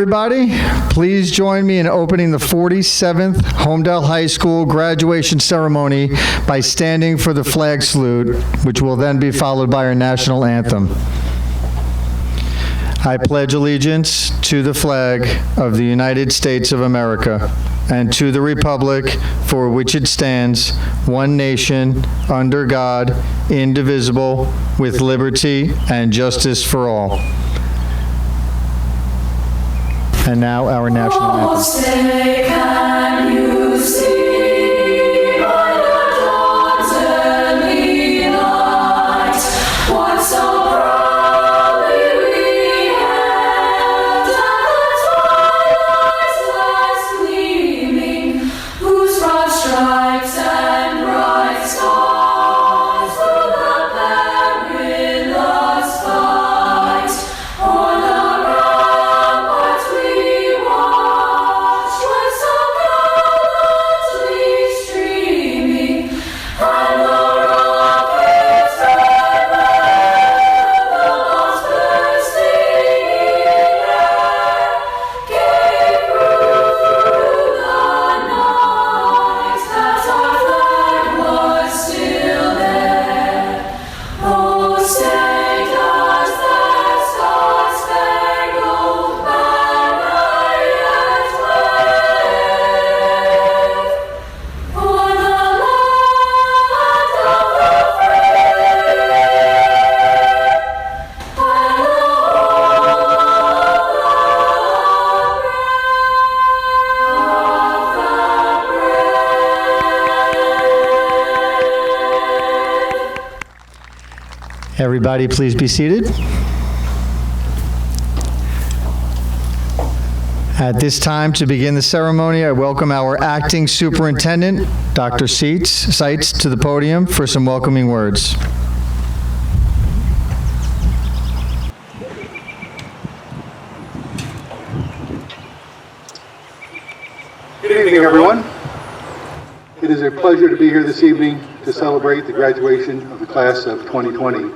everybody. Please join me in opening the 47th Holmdel High School graduation ceremony by standing for the flag salute, which will then be followed by our national anthem. I pledge allegiance to the flag of the United States of America and to the republic for which it stands, one nation, under God, indivisible, with liberty and justice for all. And now our national anthem. Say, can you see? Everybody, please be seated. At this time, to begin the ceremony, I welcome our acting superintendent, Dr. Seitz, to the podium for some welcoming words. Good evening, everyone. It is a pleasure to be here this evening to celebrate the graduation of the class of 2020.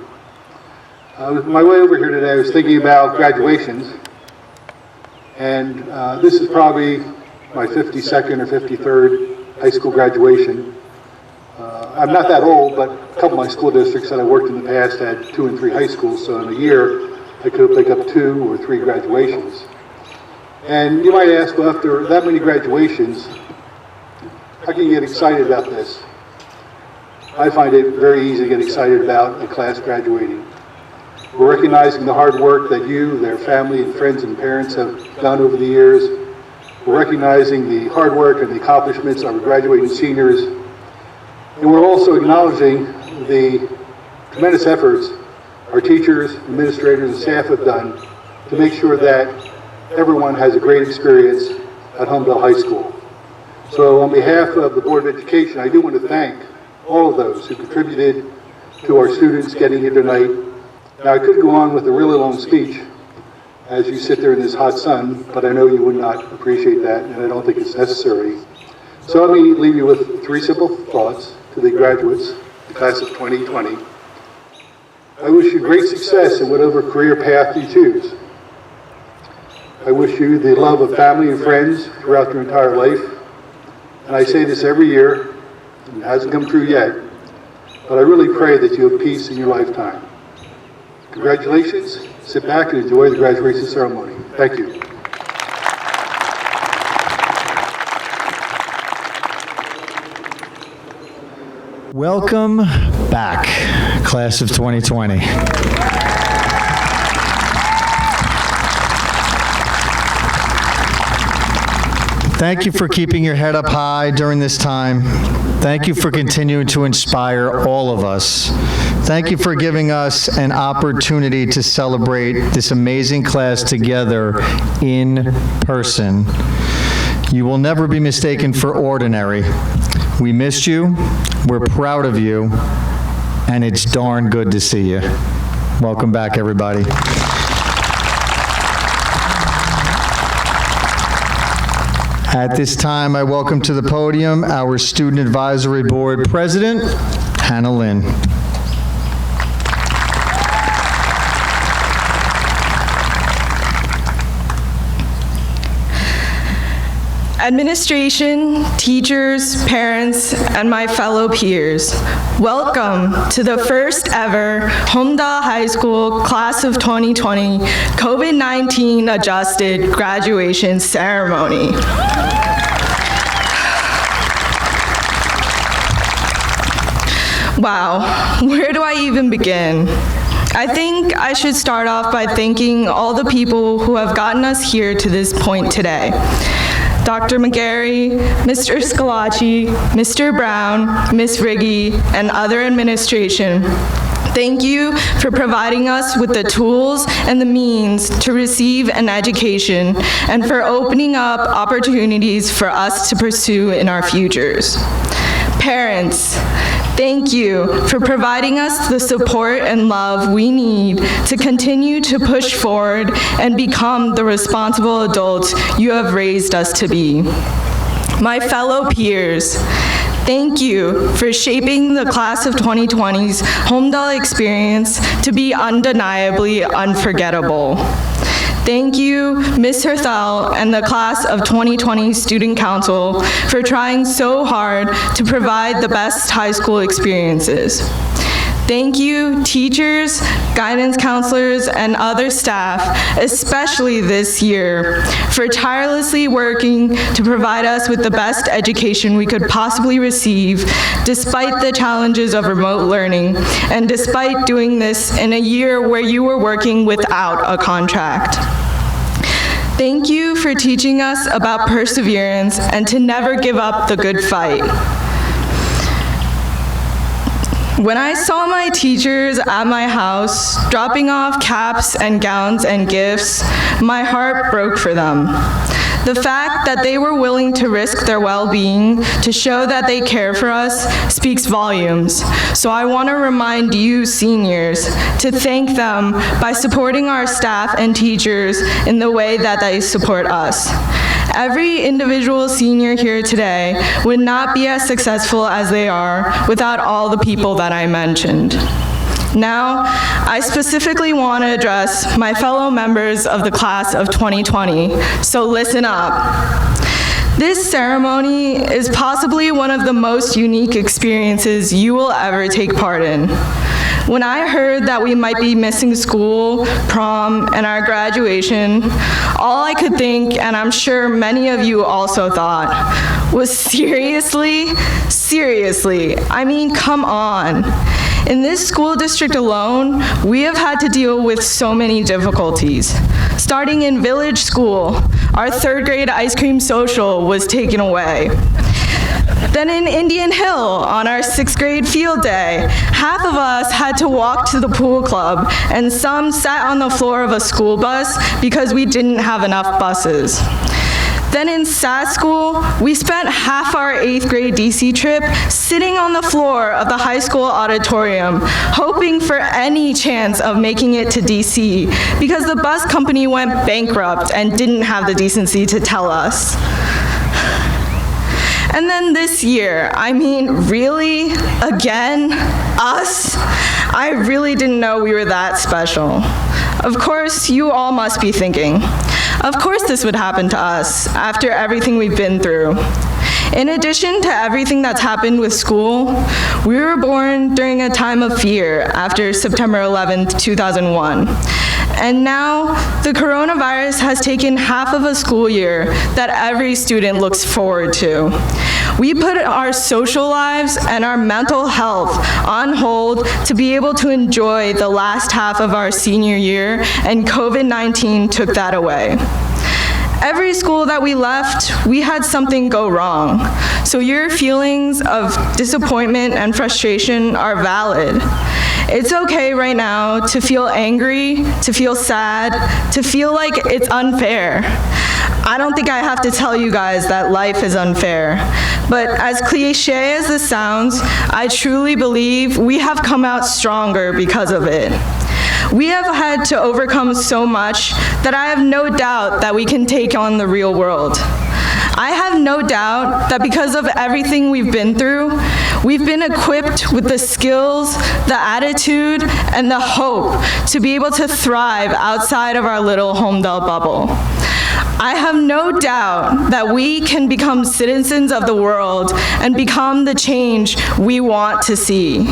On my way over here today, I was thinking about graduations, and this is probably my 52nd or 53rd high school graduation. I'm not that old, but a couple of my school districts that I worked in the past had 2 and 3 high schools, so in a year I could pick up 2 or 3 graduations. And you might ask, well, after that many graduations, how can you get excited about this? I find it very easy to get excited about a class graduating. We're recognizing the hard work that you, their family, and friends and parents have done over the years. We're recognizing the hard work and the accomplishments of our graduating seniors. And we're also acknowledging the tremendous efforts our teachers, administrators, and staff have done to make sure that everyone has a great experience at Holmdel High School. So on behalf of the Board of Education, I do want to thank all of those who contributed to our students getting here tonight. Now, I could go on with a really long speech as you sit there in this hot sun, but I know you would not appreciate that, and I don't think it's necessary. So let me leave you with 3 simple thoughts to the graduates, the class of 2020. I wish you great success in whatever career path you choose. I wish you the love of family and friends throughout your entire life. And I say this every year, and it hasn't come true yet, but I really pray that you have peace in your lifetime. Congratulations. Sit back and enjoy the graduation ceremony. Thank you. Welcome back, class of 2020. Thank you for keeping your head up high during this time. Thank you for continuing to inspire all of us. Thank you for giving us an opportunity to celebrate this amazing class together in person. You will never be mistaken for ordinary. We missed you, we're proud of you, and it's darn good to see you. Welcome back, everybody. At this time, I welcome to the podium our Student Advisory Board President, Hannah Lynn. Administration, teachers, parents, and my fellow peers, welcome to the first ever Holmdel High School Class of 2020 COVID-19 adjusted graduation ceremony. Wow, where do I even begin? I think I should start off by thanking all the people who have gotten us here to this point today. Dr. McGarry, Mr. Scalacci, Mr. Brown, Ms. Riggy, and other administration. Thank you for providing us with the tools and the means to receive an education and for opening up opportunities for us to pursue in our futures. Parents, thank you for providing us the support and love we need to continue to push forward and become the responsible adults you have raised us to be. My fellow peers, thank you for shaping the class of 2020's Holmdel experience to be undeniably unforgettable. Thank you, Ms. Herthel and the class of 2020 Student Council for trying so hard to provide the best high school experiences. Thank you, teachers, guidance counselors, and other staff, especially this year, for tirelessly working to provide us with the best education we could possibly receive, despite the challenges of remote learning, and despite doing this in a year where you were working without a contract. Thank you for teaching us about perseverance and to never give up the good fight. When I saw my teachers at my house dropping off caps and gowns and gifts, my heart broke for them. The fact that they were willing to risk their well-being to show that they care for us speaks volumes. So I want to remind you seniors to thank them by supporting our staff and teachers in the way that they support us. Every individual senior here today would not be as successful as they are without all the people that I mentioned. Now, I specifically want to address my fellow members of the class of 2020, so listen up. This ceremony is possibly one of the most unique experiences you will ever take part in. When I heard that we might be missing school, prom, and our graduation, all I could think, and I'm sure many of you also thought, was seriously? I mean, come on. In this school district alone, we have had to deal with so many difficulties. Starting in village school, our third grade ice cream social was taken away. Then in Indian Hill, on our 6th grade field day, half of us had to walk to the pool club, and some sat on the floor of a school bus because we didn't have enough buses. Then in SAS school, we spent half our 8th grade DC trip sitting on the floor of the high school auditorium, hoping for any chance of making it to DC, because the bus company went bankrupt and didn't have the decency to tell us. And then this year, I mean, really? Again? Us? I really didn't know we were that special. Of course, you all must be thinking, of course this would happen to us after everything we've been through. In addition to everything that's happened with school, we were born during a time of fear after September 11th, 2001. And now, the coronavirus has taken half of a school year that every student looks forward to. We put our social lives and our mental health on hold to be able to enjoy the last half of our senior year, and COVID-19 took that away. Every school that we left, we had something go wrong. So your feelings of disappointment and frustration are valid. It's okay right now to feel angry, to feel sad, to feel like it's unfair. I don't think I have to tell you guys that life is unfair. But as cliche as this sounds, I truly believe we have come out stronger because of it. We have had to overcome so much that I have no doubt that we can take on the real world. I have no doubt that because of everything we've been through, we've been equipped with the skills, the attitude, and the hope to be able to thrive outside of our little Holmdel bubble. I have no doubt that we can become citizens of the world and become the change we want to see.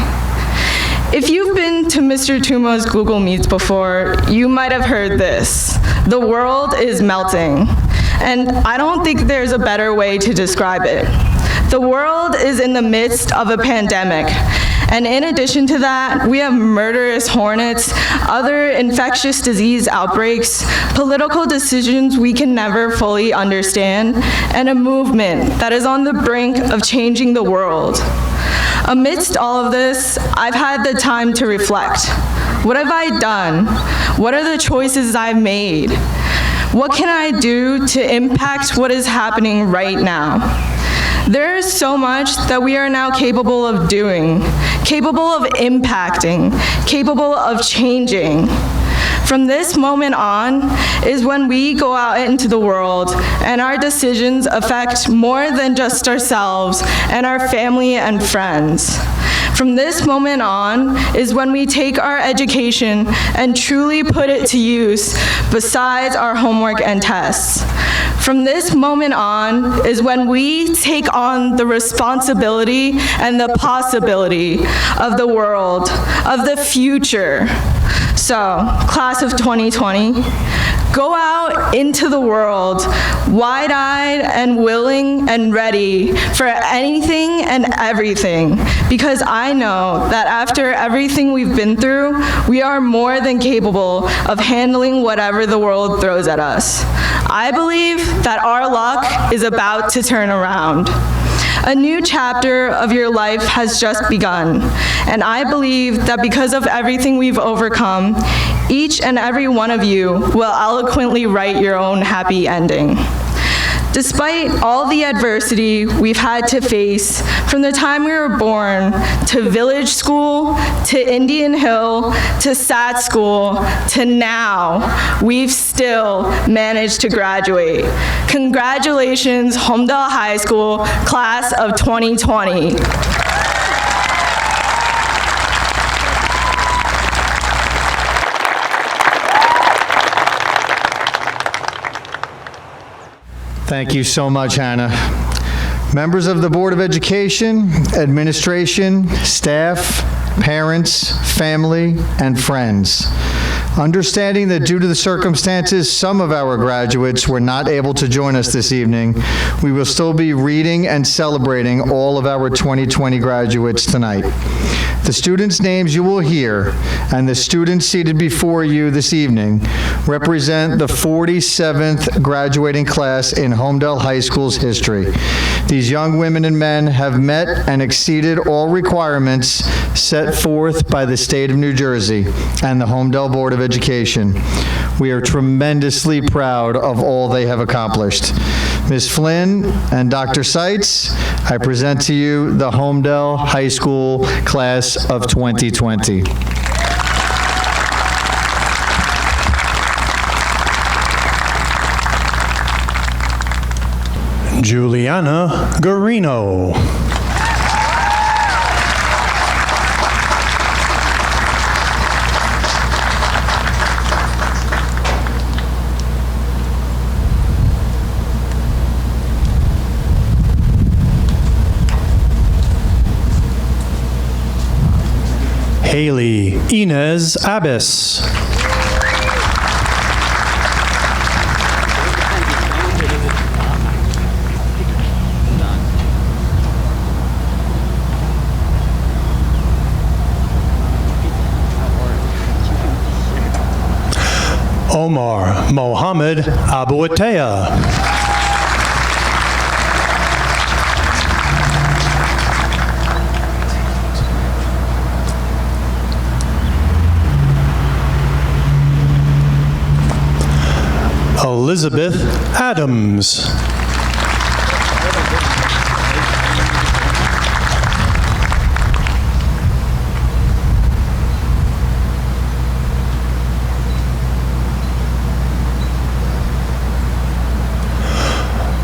If you've been to Mr. Tumo's Google Meets before, you might have heard this. The world is melting. And I don't think there's a better way to describe it. The world is in the midst of a pandemic. And in addition to that, we have murderous hornets, other infectious disease outbreaks, political decisions we can never fully understand, and a movement that is on the brink of changing the world. Amidst all of this, I've had the time to reflect. What have I done? What are the choices I've made? What can I do to impact what is happening right now? There is so much that we are now capable of doing, capable of impacting, capable of changing. From this moment on is when we go out into the world and our decisions affect more than just ourselves and our family and friends. From this moment on is when we take our education and truly put it to use besides our homework and tests. From this moment on is when we take on the responsibility and the possibility of the world, of the future. So, class of 2020, go out into the world wide-eyed and willing and ready for anything and everything, because I know that after everything we've been through, we are more than capable of handling whatever the world throws at us. I believe that our luck is about to turn around. A new chapter of your life has just begun, and I believe that because of everything we've overcome, each and every one of you will eloquently write your own happy ending. Despite all the adversity we've had to face, from the time we were born, to village school, to Indian Hill, to SAT school, to now, we've still managed to graduate. Congratulations, Holmdel High School, class of 2020. Thank you so much, Hannah. Members of the Board of Education, administration, staff, parents, family, and friends. Understanding that due to the circumstances, some of our graduates were not able to join us this evening, we will still be reading and celebrating all of our 2020 graduates tonight. The students' names you will hear and the students seated before you this evening represent the 47th graduating class in Holmdel High School's history. These young women and men have met and exceeded all requirements set forth by the state of New Jersey and the Holmdel Board of Education. We are tremendously proud of all they have accomplished. Ms. Flynn and Dr. Seitz, I present to you the Holmdel High School class of 2020. Juliana Garino. Haley Inez Abbas. Omar Mohammed Abuatea. Elizabeth Adams.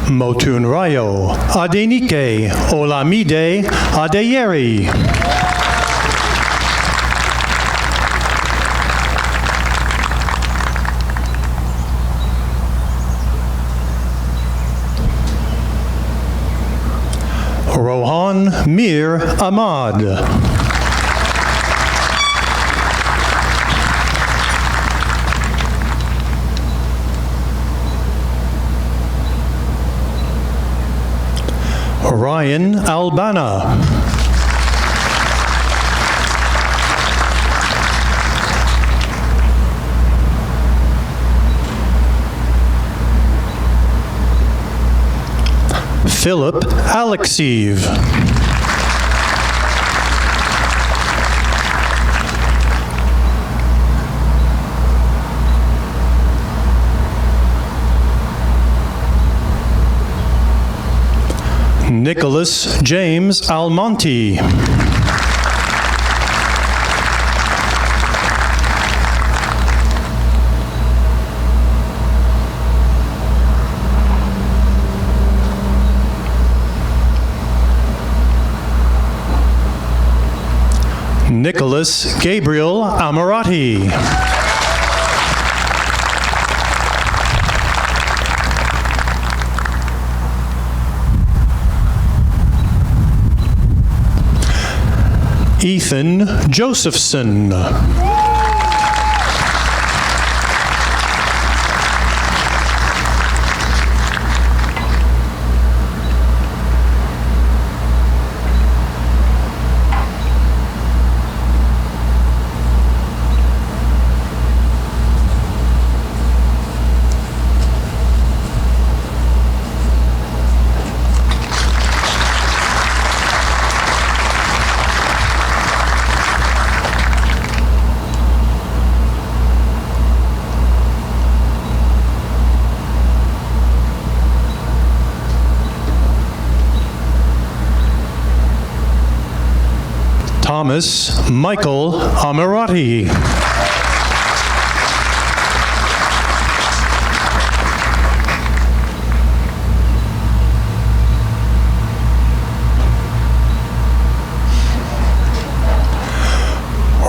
Motunrayo Adenike Olamide Adeyeri. Rohan Mir Ahmad. Ryan Albana. Philip Alexeev. Nicholas James Almonte. Nicholas Gabriel Amarati. Ethan Josephson. Thomas Michael Amirati.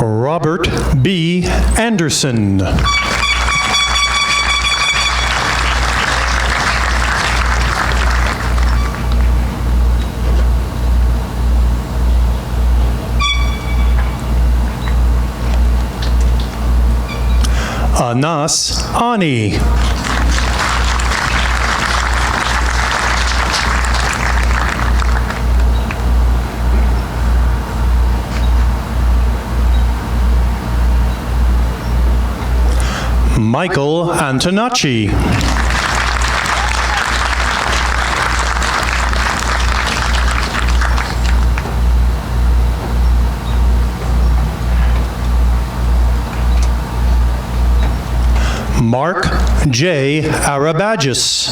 Robert B. Anderson. Anas Ani. Michael Antonacci. Mark J. Arabagis.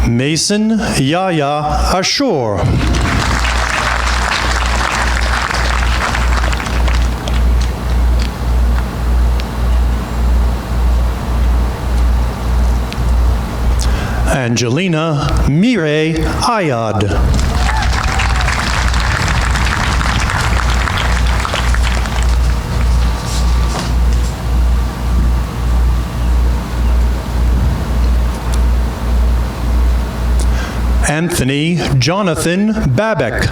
Mason Yaya Ashur. Angelina Mire Ayad. Anthony Jonathan Babek.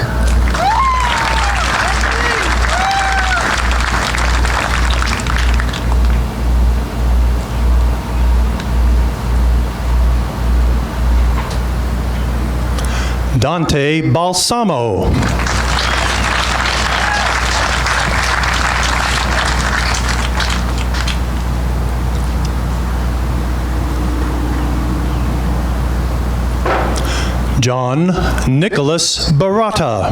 Dante Balsamo. John Nicholas Barata.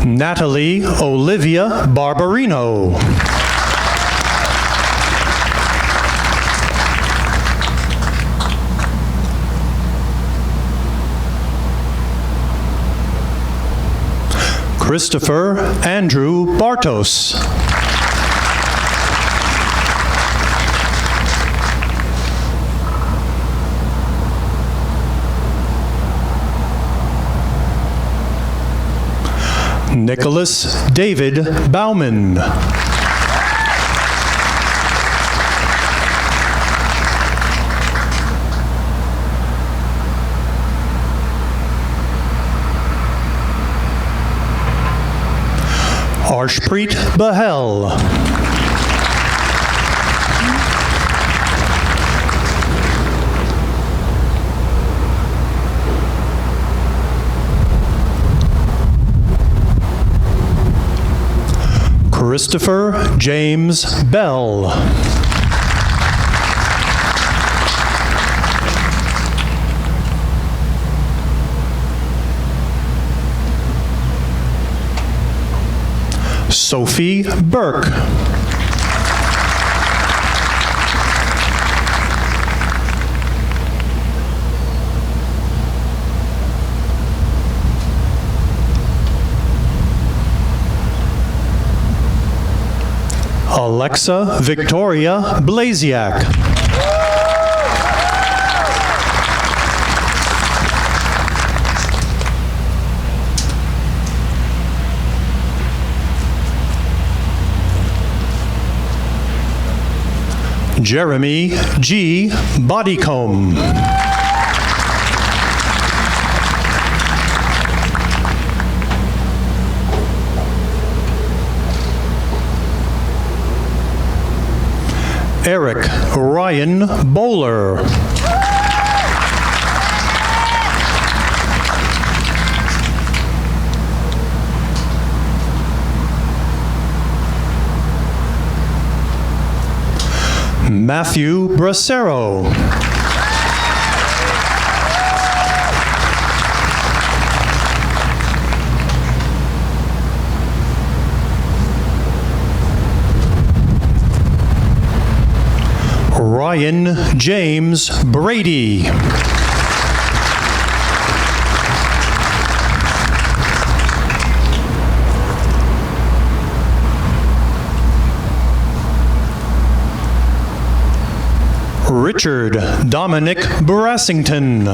Natalie Olivia Barbarino. Christopher Andrew Bartos. Nicholas David Bauman. Harshpreet Bahel. Christopher James Bell. Sophie Burke. Alexa Victoria Blasiak. Jeremy G. Bodycomb. Eric Ryan Bowler. Matthew Bracero. Ryan James Brady. Richard Dominic Brassington.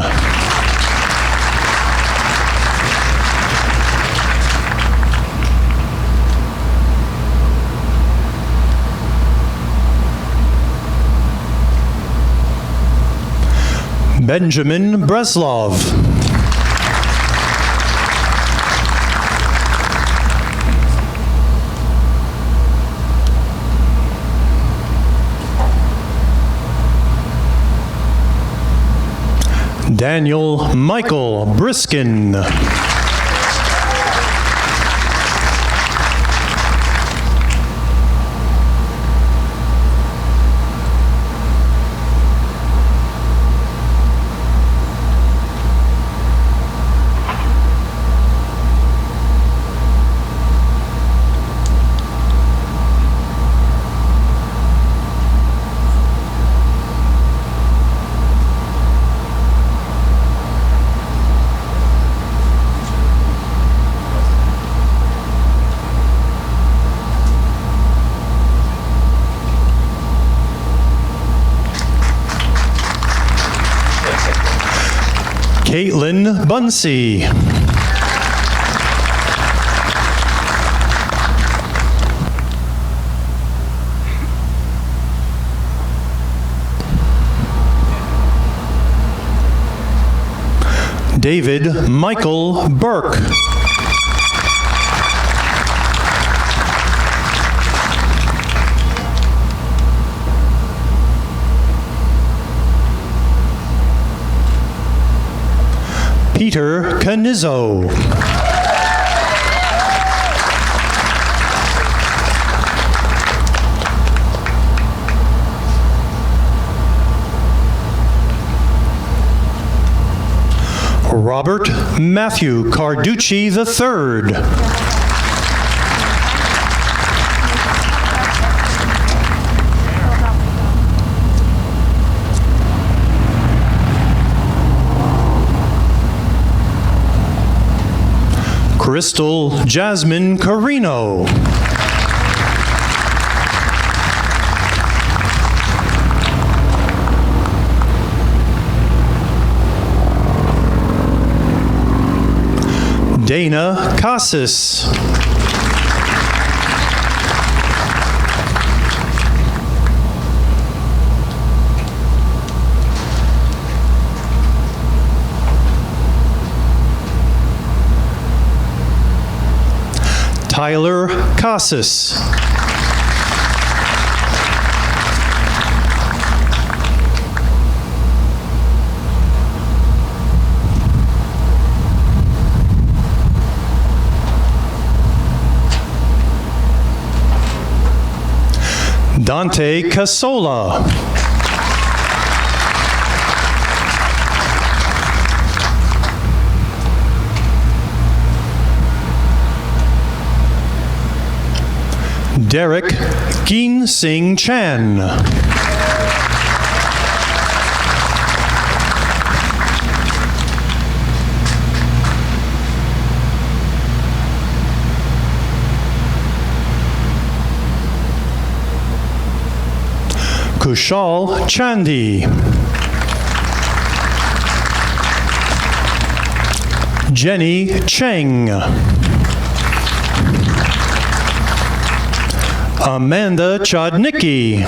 Benjamin Breslov. Daniel Michael Briskin. Caitlin Bunsey. David Michael Burke. Peter Canizzo. Robert Matthew Carducci III. Crystal Jasmine Carino. Dana Casas. Tyler Casas. Dante Casola. Derek Keen Sing Chan. Kushal Chandi. Jenny Cheng. Amanda Chodnicki.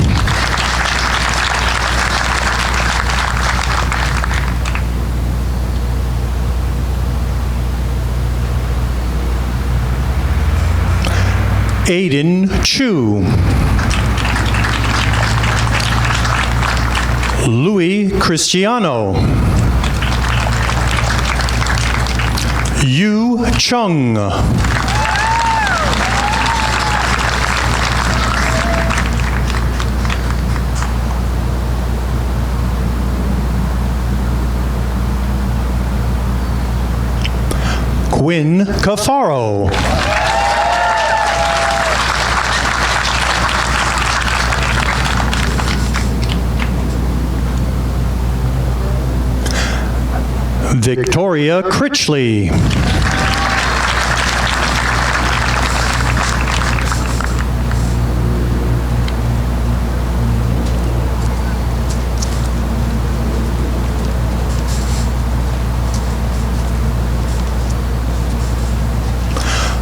Aiden Chu. Louis Cristiano. Yu Chung. Quinn Cafaro. Victoria Critchley.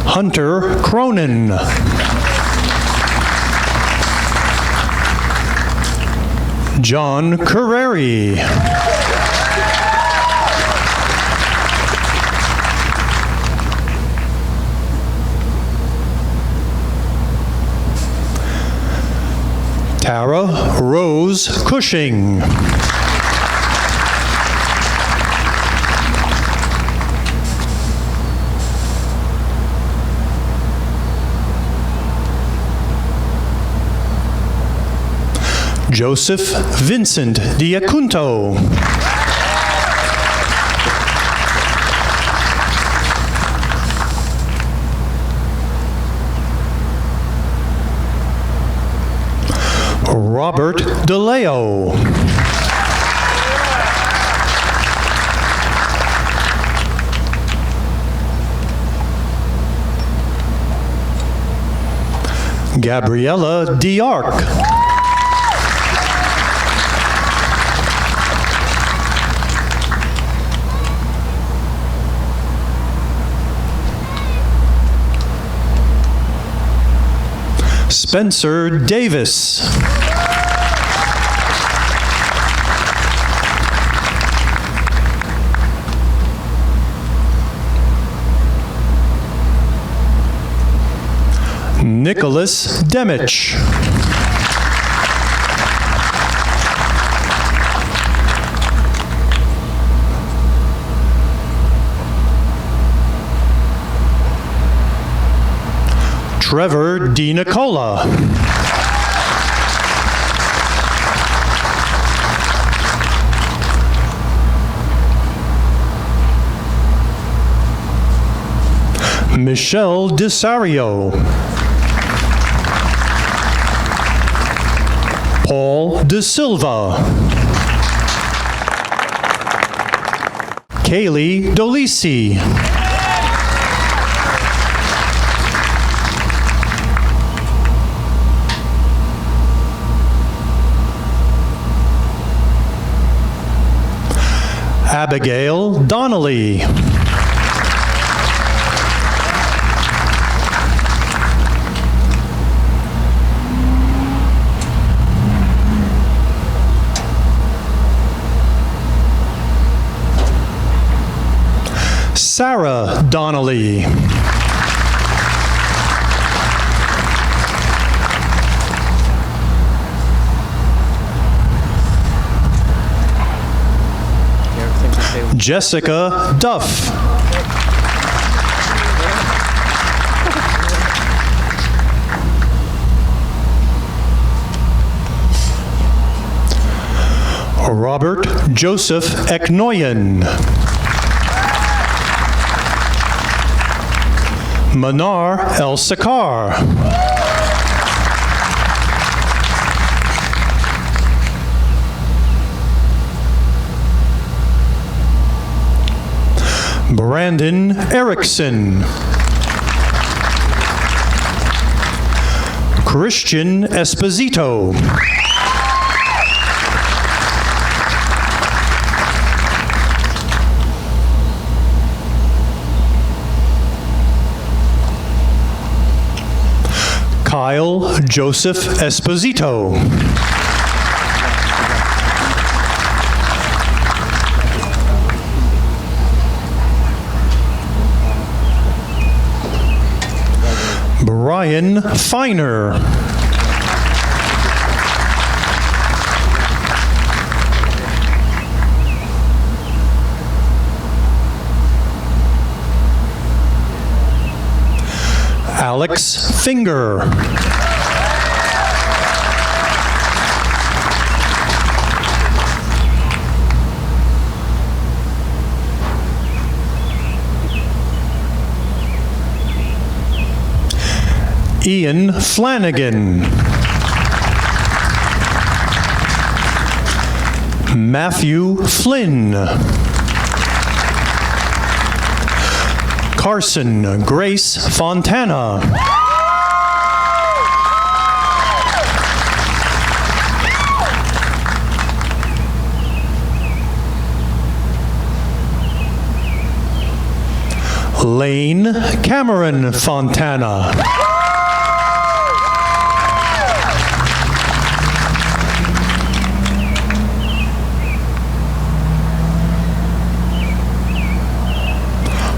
Hunter Cronin. John Carreri. Tara Rose Cushing. Joseph Vincent Diacunto. Robert DeLeo. Gabriella Diarc. Spencer Davis. Nicholas Demich. Trevor DiNicola. Michelle DeSario. Paul De Silva. Kaylee Dolisi. Abigail Donnelly. Sarah Donnelly. Jessica Duff. Robert Joseph Eknoyen. Manar El Sakar. Brandon Erickson. Christian Esposito. Kyle Joseph Esposito. Brian Feiner. Alex Finger. Ian Flanagan. Matthew Flynn. Carson Grace Fontana. Lane Cameron Fontana.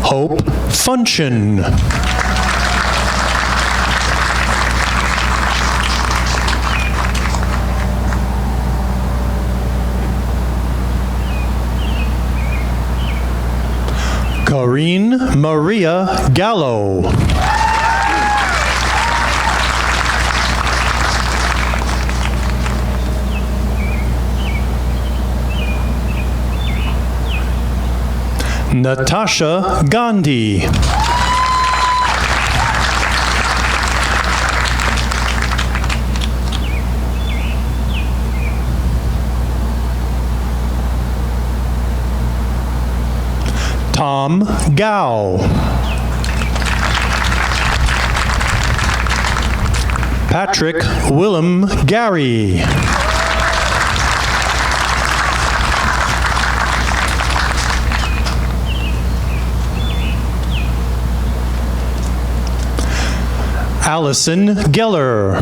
Hope Function. Corrine Maria Gallo. Natasha Gandhi. Tom Gao. Patrick Willem Gary. Allison Geller.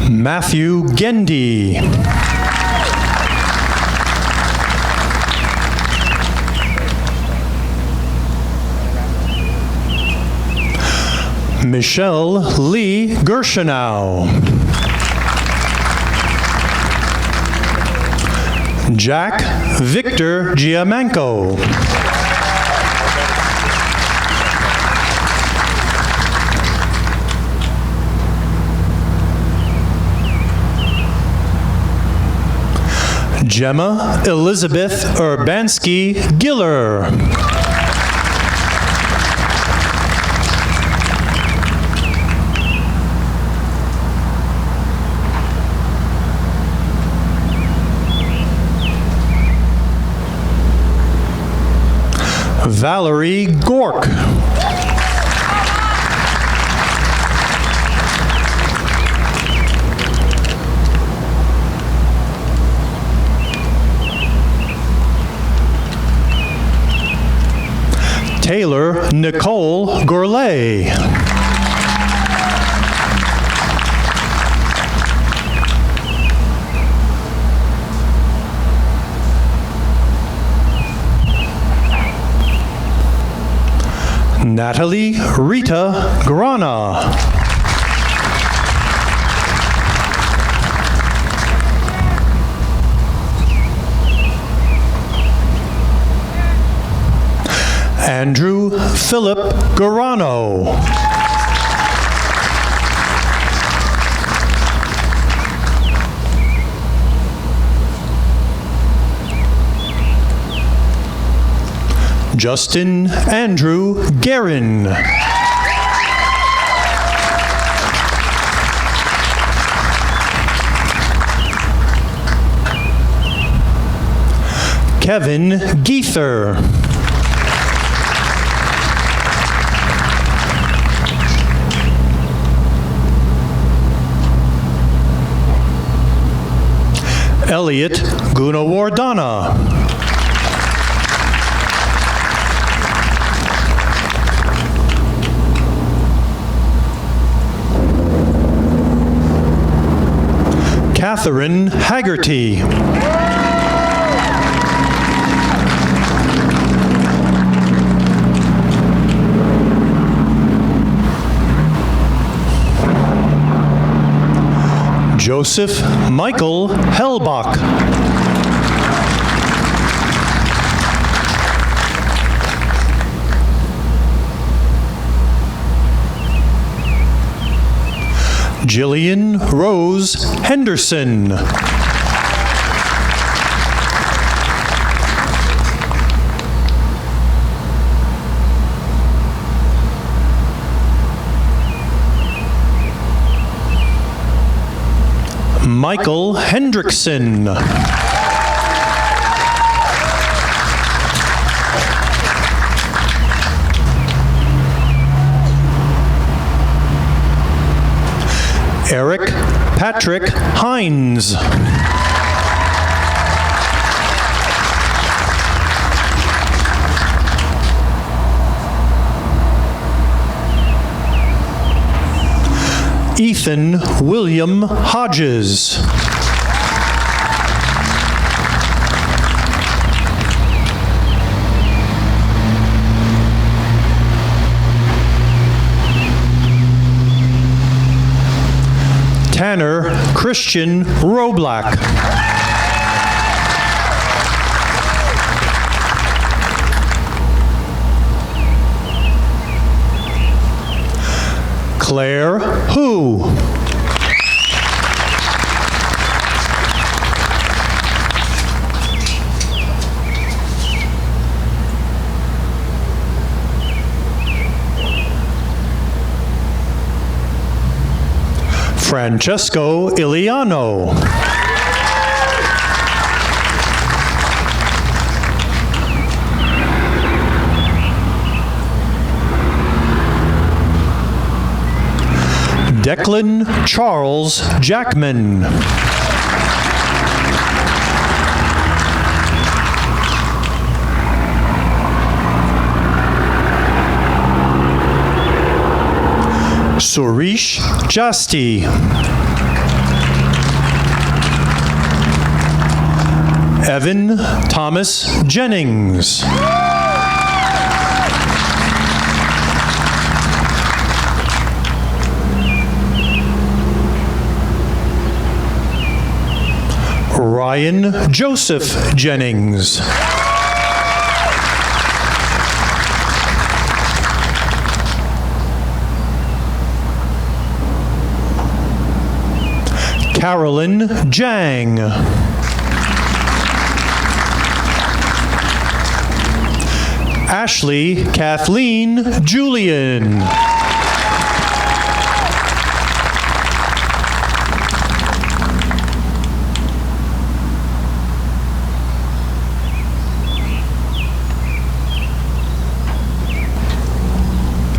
Matthew Gendy. Michelle Lee Gershenow. Jack Victor Giamanco. Gemma Elizabeth Urbanski Giller. Valerie Gork. Taylor Nicole Gourlay. Natalie Rita Grana. Andrew Philip Garano. Justin Andrew Guerin. Kevin Geether. Elliot Gunawardana. Catherine Haggerty. Joseph Michael Hellbach. Jillian Rose Henderson. Michael Hendrickson. Eric Patrick Hines. Ethan William Hodges. Tanner Christian Roblack. Claire Hu. Francesco Iliano. Declan Charles Jackman. Suresh Jasti. Evan Thomas Jennings. Ryan Joseph Jennings. Carolyn Jang. Ashley Kathleen Julian.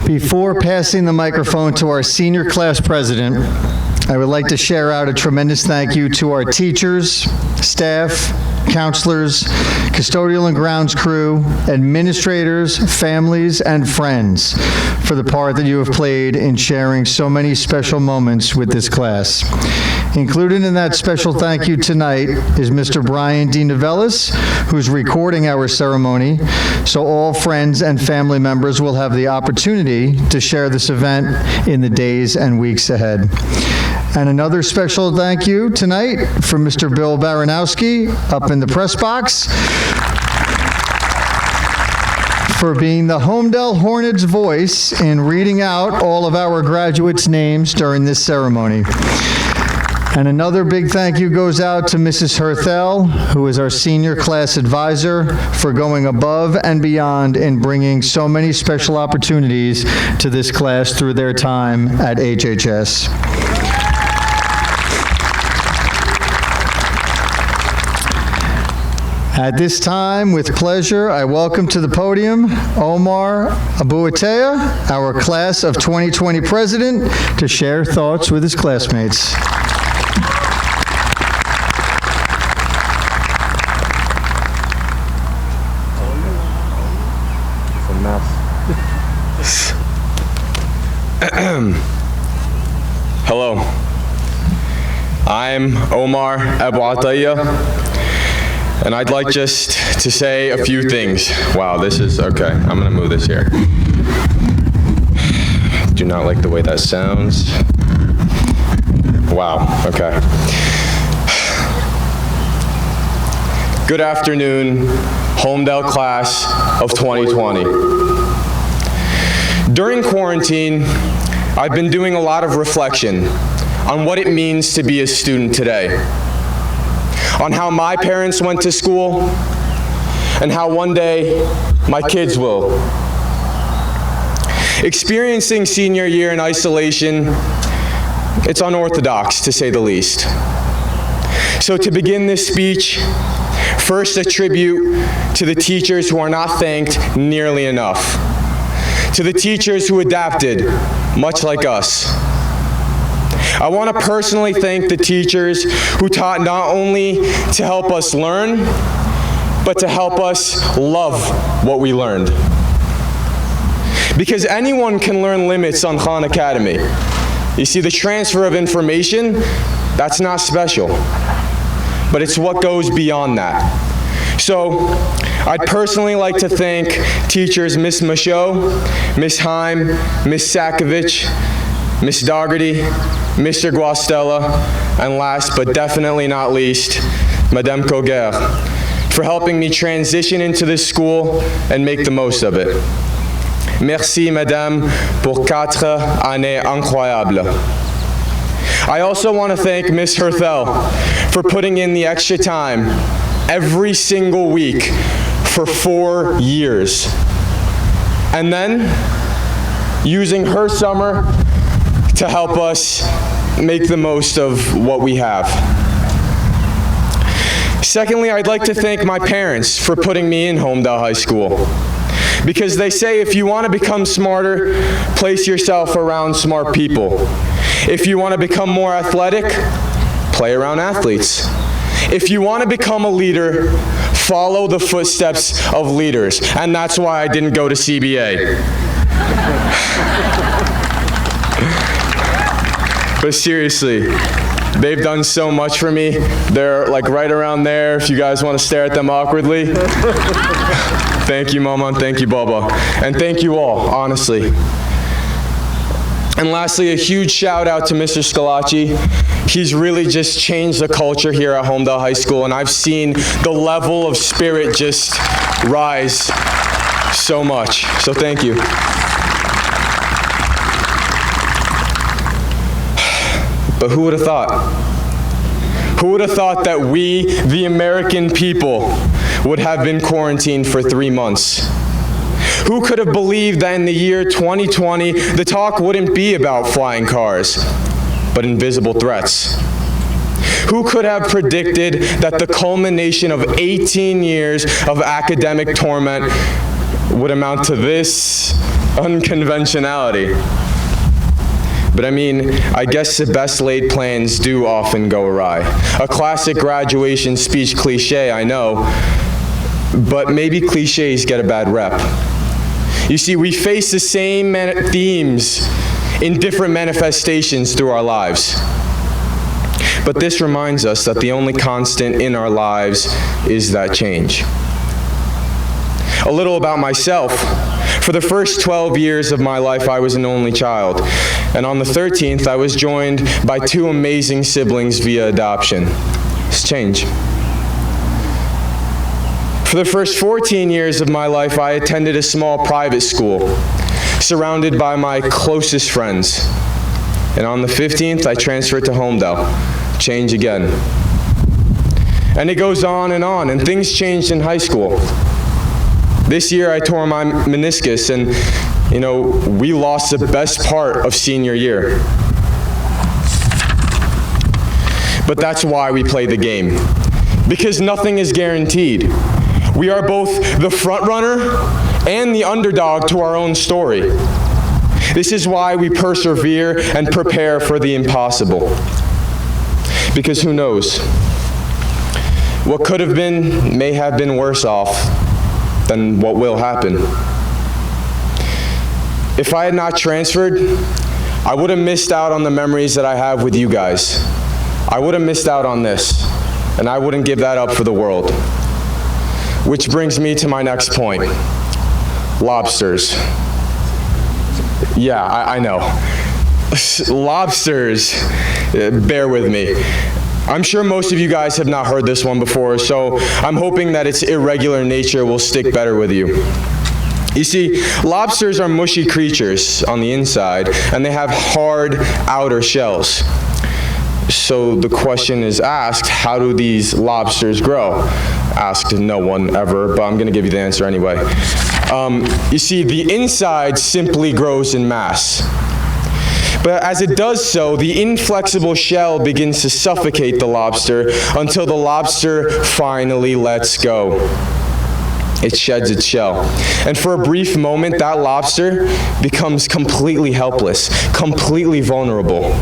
Before passing the microphone to our senior class president, I would like to share out a tremendous thank you to our teachers, staff, counselors, custodial and grounds crew, administrators, families, and friends for the part that you have played in sharing so many special moments with this class. Included in that special thank you tonight is Mr. Brian D. Novellis, who's recording our ceremony, so all friends and family members will have the opportunity to share this event in the days and weeks ahead. And another special thank you tonight from Mr. Bill Baranowski up in the press box for being the Holmdel Hornets voice in reading out all of our graduates' names during this ceremony. And another big thank you goes out to Mrs. Herthel, who is our senior class advisor, for going above and beyond in bringing so many special opportunities to this class through their time at HHS. At this time, with pleasure, I welcome to the podium Omar Abuatea, our Class of 2020 President, to share thoughts with his classmates. Hello, I'm Omar Abuatea, and I'd like just to say a few things. Wow, this is, okay, I'm gonna move this here. Do not like the way that sounds. Wow, okay. Good afternoon, Holmdel class of 2020. During quarantine, I've been doing a lot of reflection on what it means to be a student today, on how my parents went to school, and how one day my kids will. Experiencing senior year in isolation, it's unorthodox to say the least. So to begin this speech, first a tribute to the teachers who are not thanked nearly enough, to the teachers who adapted, much like us. I want to personally thank the teachers who taught not only to help us learn, but to help us love what we learned. Because anyone can learn limits on Khan Academy. You see, the transfer of information, that's not special, but it's what goes beyond that. So, I'd personally like to thank teachers Miss Michaud, Miss Heim, Miss Sakovich, Miss Dougherty, Mr. Guastella, and last but definitely not least, Madame Coguer, for helping me transition into this school and make the most of it. Merci, Madame, pour 4 années incroyables. I also want to thank Miss Herthel for putting in the extra time every single week for 4 years. And then using her summer to help us make the most of what we have. Secondly, I'd like to thank my parents for putting me in Holmdel High School. Because they say if you want to become smarter, place yourself around smart people. If you want to become more athletic, play around athletes. If you want to become a leader, follow the footsteps of leaders. And that's why I didn't go to CBA. But seriously, they've done so much for me. They're like right around there if you guys want to stare at them awkwardly. Thank you, Mama, and thank you, Baba. And thank you all, honestly. And lastly, a huge shout out to Mr. Scalacci. He's really just changed the culture here at Holmdel High School, and I've seen the level of spirit just rise so much. So thank you. But who would have thought? Who would have thought that we, the American people, would have been quarantined for 3 months? Who could have believed that in the year 2020, the talk wouldn't be about flying cars, but invisible threats? Who could have predicted that the culmination of 18 years of academic torment would amount to this unconventionality? But I mean, I guess the best laid plans do often go awry. A classic graduation speech cliche, I know, but maybe cliches get a bad rep. You see, we face the same themes in different manifestations through our lives. But this reminds us that the only constant in our lives is that change. A little about myself. For the first 12 years of my life, I was an only child. And on the 13th, I was joined by 2 amazing siblings via adoption. It's change. For the first 14 years of my life, I attended a small private school, surrounded by my closest friends. And on the 15th, I transferred to Holmdel. Change again. And it goes on, and things changed in high school. This year I tore my meniscus, and we lost the best part of senior year. But that's why we play the game, because nothing is guaranteed. We are both the front runner and the underdog to our own story. This is why we persevere and prepare for the impossible. Because who knows? What could have been may have been worse off than what will happen. If I had not transferred, I would have missed out on the memories that I have with you guys. I would have missed out on this, and I wouldn't give that up for the world. Which brings me to my next point. Lobsters. Yeah, I know. Lobsters. Bear with me. I'm sure most of you guys have not heard this one before, so I'm hoping that its irregular nature will stick better with you. You see, lobsters are mushy creatures on the inside, and they have hard outer shells. So the question is asked, how do these lobsters grow? Asked no one ever, but I'm going to give you the answer anyway. You see, the inside simply grows in mass. But as it does so, the inflexible shell begins to suffocate the lobster until the lobster finally lets go. It sheds its shell. And for a brief moment, that lobster becomes completely helpless, completely vulnerable.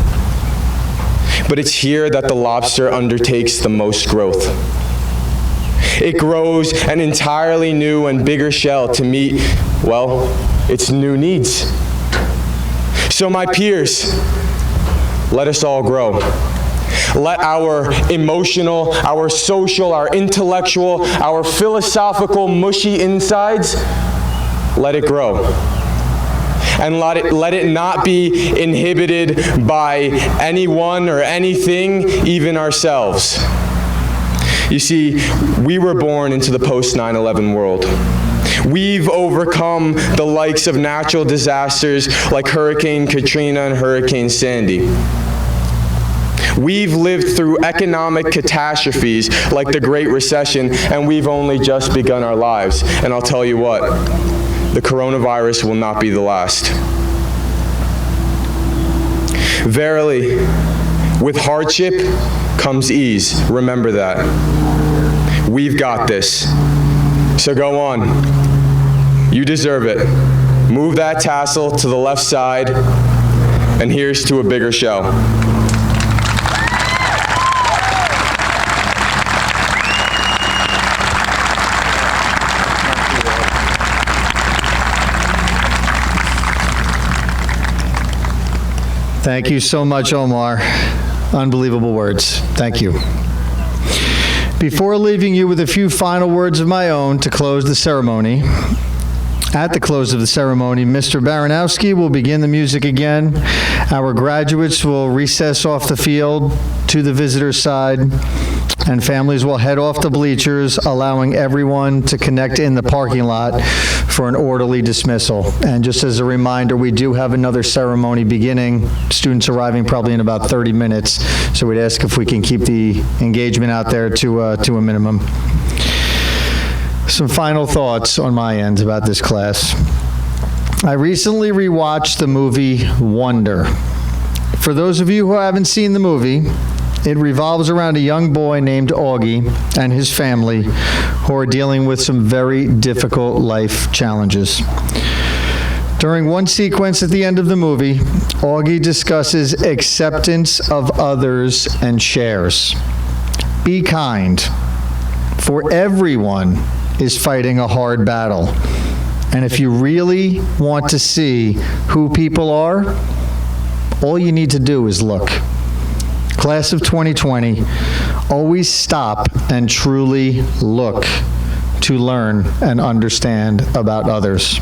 But it's here that the lobster undertakes the most growth. It grows an entirely new and bigger shell to meet, well, its new needs. So my peers, let us all grow. Let our emotional, our social, our intellectual, our philosophical, mushy insides, let it grow. And let it not be inhibited by anyone or anything, even ourselves. You see, we were born into the post-9/11 world. We've overcome the likes of natural disasters like Hurricane Katrina and Hurricane Sandy. We've lived through economic catastrophes like the Great Recession, and we've only just begun our lives. And I'll tell you what, the coronavirus will not be the last. Verily, with hardship comes ease. Remember that. We've got this. So go on. You deserve it. Move that tassel to the left side, and here's to a bigger shell. Thank you so much, Omar. Unbelievable words. Thank you. Before leaving you with a few final words of my own to close the ceremony, at the close of the ceremony, Mr. Baranowski will begin the music again. Our graduates will recess off the field to the visitor side, and families will head off the bleachers, allowing everyone to connect in the parking lot for an orderly dismissal. And just as a reminder, we do have another ceremony beginning, students arriving probably in about 30 minutes, so we'd ask if we can keep the engagement out there to a minimum. Some final thoughts on my end about this class. I recently rewatched the movie Wonder. For those of you who haven't seen the movie, it revolves around a young boy named Augie and his family who are dealing with some very difficult life challenges. During one sequence at the end of the movie, Augie discusses acceptance of others and shares. Be kind, for everyone is fighting a hard battle. And if you really want to see who people are, all you need to do is look. Class of 2020, always stop and truly look to learn and understand about others.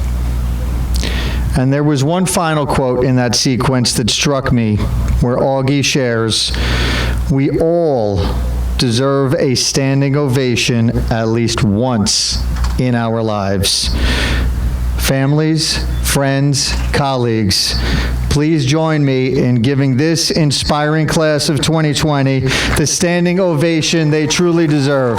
And there was one final quote in that sequence that struck me, where Augie shares, "We all deserve a standing ovation at least once in our lives." Families, friends, colleagues, please join me in giving this inspiring class of 2020 the standing ovation they truly deserve.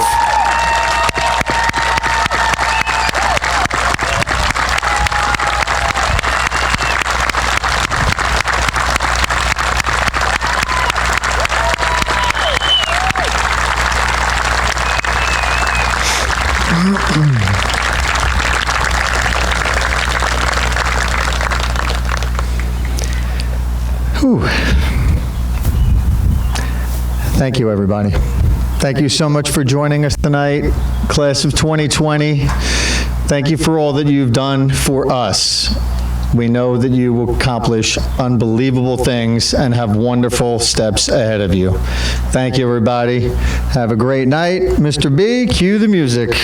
Whew. Thank you, everybody. Thank you so much for joining us tonight, class of 2020. Thank you for all that you've done for us. We know that you will accomplish unbelievable things and have wonderful steps ahead of you. Thank you, everybody. Have a great night. Mr. B, cue the music.